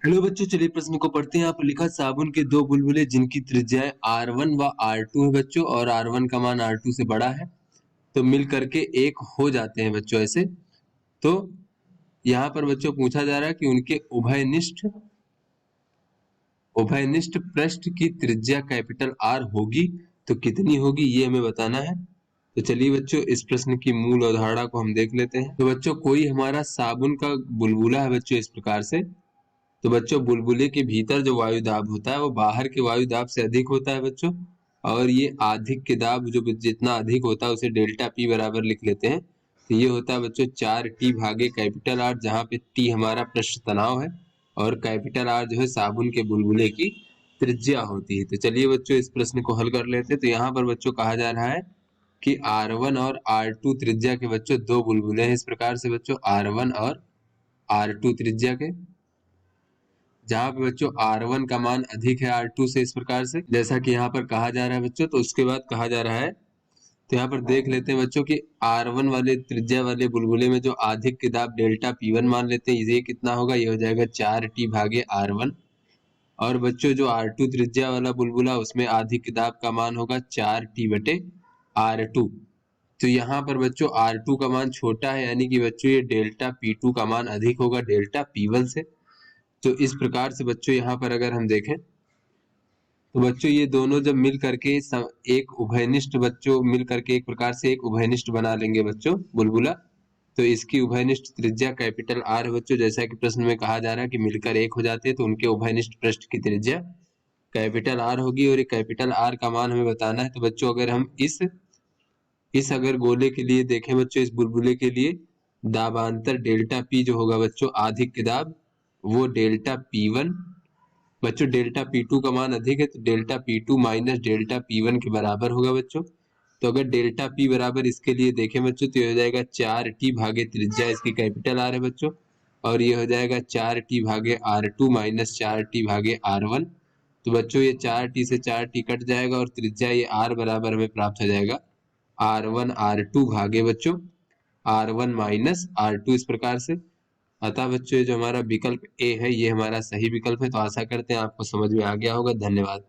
Hello बच्चों, चलिए प्रश्न को पढ़ते हैं। यहाँ पर लिखा साबुन के दो बुलबुले जिनकी त्रिज्याएं R1 व R2 है बच्चों, और R1 का मान R2 से बड़ा है, तो मिल करके एक हो जाते हैं बच्चों ऐसे। तो यहाँ पर बच्चों पूछा जा रहा है कि उनके उभयनिष्ठ पृष्ठ की त्रिज्या कैपिटल R होगी तो कितनी होगी, ये हमें बताना है। तो चलिए बच्चों इस प्रश्न की मूल अवधारणा को हम देख लेते हैं। तो बच्चों कोई हमारा साबुन का बुलबुला है बच्चों इस प्रकार से। तो बच्चों बुलबुले के भीतर जो वायु दाब होता है वो बाहर के वायु दाब से अधिक होता है बच्चों, और ये अधिक के दाब जो जितना अधिक होता है उसे डेल्टा पी बराबर लिख लेते हैं। तो ये होता है बच्चों 4T भागे कैपिटल आर, जहाँ पे टी हमारा पृष्ठ तनाव है और कैपिटल आर जो है साबुन के बुलबुले की त्रिज्या होती है। तो चलिए बच्चों इस प्रश्न को हल कर लेते हैं। तो यहाँ पर बच्चों कहा जा रहा है कि R1 और R2 त्रिज्या के बच्चों दो बुलबुले हैं इस प्रकार से बच्चों, R1 और R2 त्रिज्या के, जहाँ पे बच्चों R1 का मान अधिक है R2 से इस प्रकार से, जैसा कि यहाँ पर कहा जा रहा है बच्चों। तो उसके बाद कहा जा रहा है, तो यहाँ पर देख लेते हैं बच्चों कि R1 वाले त्रिज्या वाले बुलबुले में जो अधिक की दाब डेल्टा P1 मान लेते हैं, ये कितना होगा, ये हो जाएगा 4T भागे R1। और बच्चों जो R2 त्रिज्या वाला बुलबुला उसमें अधिक की दाब का मान होगा 4T बटे R2। तो यहाँ पर बच्चों R2 का मान छोटा है, यानी कि बच्चों ये डेल्टा P2 का मान अधिक होगा डेल्टा P1 से। तो इस प्रकार से बच्चों यहाँ पर अगर हम देखें तो बच्चों ये दोनों जब मिल करके एक उभयनिष्ठ बच्चों मिल करके एक प्रकार से एक उभयनिष्ठ बना लेंगे बच्चों बुलबुला, तो इसकी उभयनिष्ठ त्रिज्या कैपिटल आर है बच्चों, जैसा कि प्रश्न में कहा जा रहा है कि मिलकर एक हो जाते हैं, तो उनके उभयनिष्ठ पृष्ठ की त्रिज्या कैपिटल आर होगी और ये कैपिटल आर का मान हमें बताना है। तो बच्चों अगर हम इस अगर गोले के लिए देखें बच्चों, इस बुलबुले के लिए दाबांतर डेल्टा पी जो होगा बच्चों अधिक के दाब, वो डेल्टा P1 बच्चों डेल्टा P2 का मान अधिक है, तो delta P2 minus delta P1 के बराबर होगा बच्चों। तो अगर डेल्टा P बराबर इसके लिए देखें बच्चों तो ये हो जाएगा 4T भागे त्रिज्या इसकी कैपिटल आर है बच्चों, और ये हो जाएगा 4T भागे R2 माइनस 4T भागे R1। तो बच्चों ये 4T से 4T कट जाएगा और त्रिज्या ये R बराबर हमें प्राप्त हो जाएगा R1 R2 भागे बच्चों R1 माइनस R2 इस प्रकार से। अतः बच्चों ये जो हमारा विकल्प ए है ये हमारा सही विकल्प है। तो आशा करते हैं आपको समझ में आ गया होगा। धन्यवाद।